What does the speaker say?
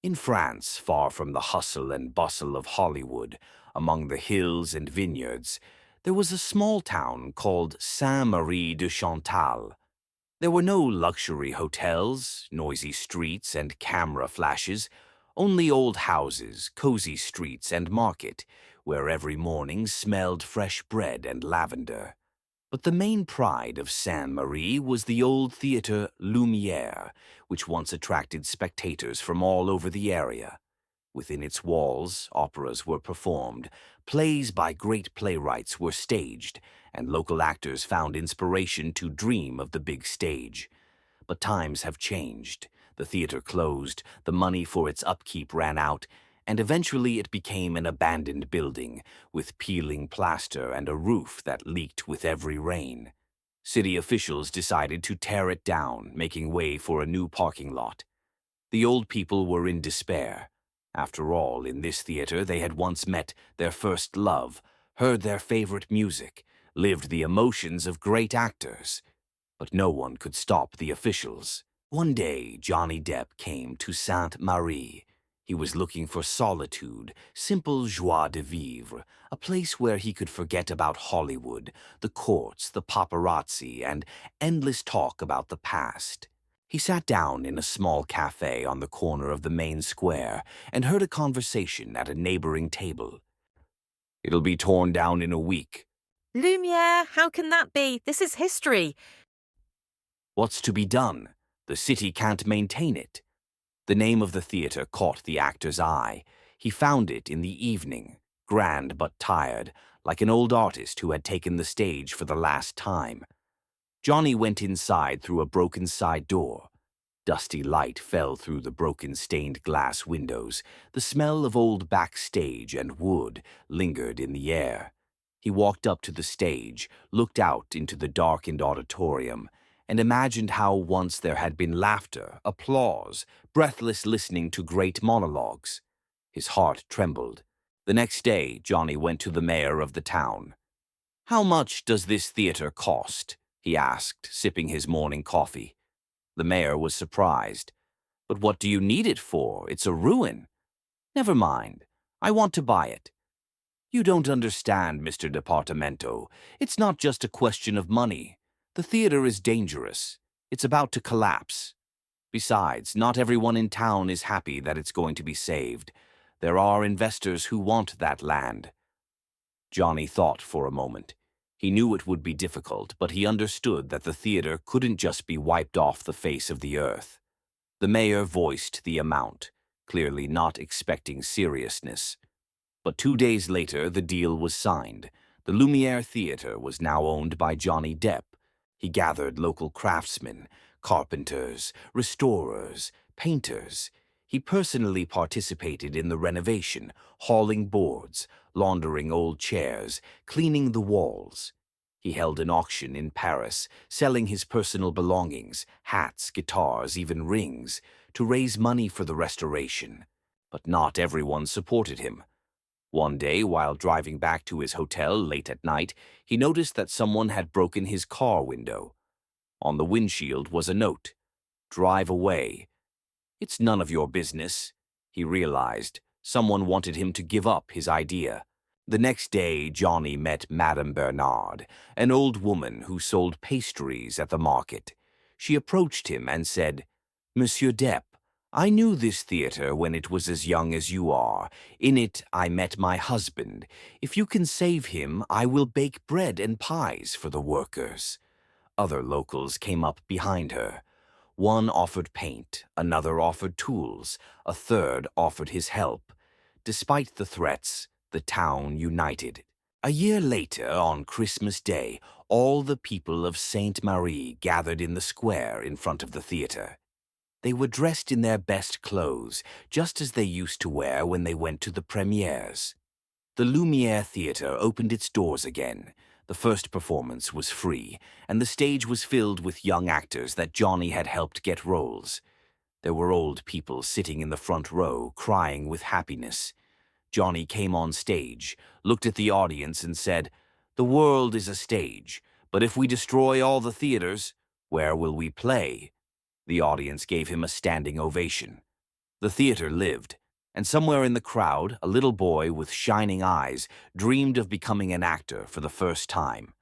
In France, far from the hustle and bustle of Hollywood, among the hills and vineyards, there was a small town called Saint-Marie de Chantal. There were no luxury hotels, noisy streets, and camera flashes, only old houses, cozy streets, and market, where every morning smelled fresh bread and lavender. But the main pride of Saint-Marie was the old theatre Lumière, which once attracted spectators from all over the area. Within its walls, operas were performed, plays by great playwrights were staged, and local actors found inspiration to dream of the big stage. But times have changed. The theater closed, the money for its upkeep ran out, and eventually it became an abandoned building, with peeling plaster and a roof that leaked with every rain. City officials decided to tear it down, making way for a new parking lot. The old people were in despair. After all, in this theater they had once met their first love, heard their favorite music, lived the emotions of great actors. But no one could stop the officials. One day, Johnny Depp came to Sainte-Marie. He was looking for solitude, simple joie de vivre, a place where he could forget about Hollywood, the courts, the paparazzi, and endless talk about the past. He sat down in a small cafe on the corner of the main square and heard a conversation at a neighboring table. "It'll be torn down in a week." Lumiere, how can that be? This is history. "What's to be done? The city can't maintain it." The name of the theater caught the actor's eye. He found it in the evening, grand but tired, like an old artist who had taken the stage for the last time. Johnny went inside through a broken side door. Dusty light fell through the broken stained glass windows. The smell of old backstage and wood lingered in the air. He walked up to the stage, looked out into the darkened auditorium, and imagined how once there had been laughter, applause, breathless listening to great monologues. His heart trembled. The next day, Johnny went to the mayor of the town. "How much does this theater cost?" he asked, sipping his morning coffee. The mayor was surprised. "But what do you need it for? It's a ruin." "Never mind. I want to buy it." "You don't understand, Mr. Departamento. It's not just a question of money. The theater is dangerous. It's about to collapse. Besides, not everyone in town is happy that it's going to be saved. There are investors who want that land." Johnny thought for a moment. He knew it would be difficult, but he understood that the theater couldn't just be wiped off the face of the earth. The mayor voiced the amount, clearly not expecting seriousness. But 2 days later, the deal was signed. The Lumière Theater was now owned by Johnny Depp. He gathered local craftsmen, carpenters, restorers, painters. He personally participated in the renovation, hauling boards, laundering old chairs, cleaning the walls. He held an auction in Paris, selling his personal belongings, hats, guitars, even rings, to raise money for the restoration. But not everyone supported him. One day, while driving back to his hotel late at night, he noticed that someone had broken his car window. On the windshield was a note, "Drive away." "It's none of your business," he realized. Someone wanted him to give up his idea. The next day, Johnny met Madame Bernard, an old woman who sold pastries at the market. She approached him and said, "Monsieur Depp, I knew this theater when it was as young as you are. In it, I met my husband. If you can save him, I will bake bread and pies for the workers." Other locals came up behind her. One offered paint, another offered tools, a third offered his help. Despite the threats, the town united. A year later, on Christmas Day, all the people of Sainte-Marie gathered in the square in front of the theater. They were dressed in their best clothes, just as they used to wear when they went to the premieres. The Lumière Theatre opened its doors again. The first performance was free, and the stage was filled with young actors that Johnny had helped get roles. There were old people sitting in the front row, crying with happiness. Johnny came on stage, looked at the audience, and said, "The world is a stage, but if we destroy all the theaters, where will we play?" The audience gave him a standing ovation. The theater lived, and somewhere in the crowd, a little boy with shining eyes dreamed of becoming an actor for the first time.